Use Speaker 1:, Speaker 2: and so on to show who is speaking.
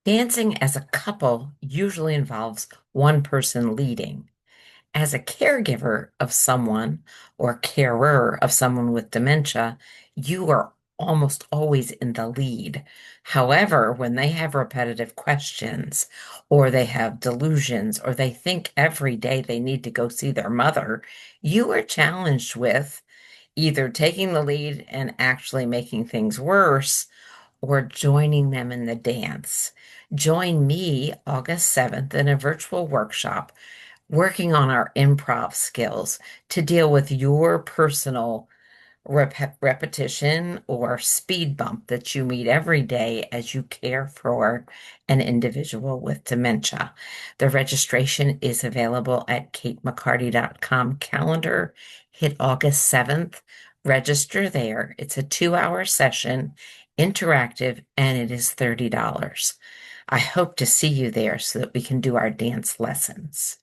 Speaker 1: Dancing as a couple usually involves one person leading. As a caregiver of someone or carer of someone with dementia, you are almost always in the lead. However, when they have repetitive questions or they have delusions or they think every day they need to go see their mother, you are challenged with either taking the lead and actually making things worse or joining them in the dance. Join me August 7th in a virtual workshop working on our improv skills to deal with your personal repetition or speed bump that you meet every day as you care for an individual with dementia. The registration is available at katemccarty.com calendar. Hit August 7th. Register there. It's a 2-hour session, interactive, and it is $30. I hope to see you there so that we can do our dance lessons.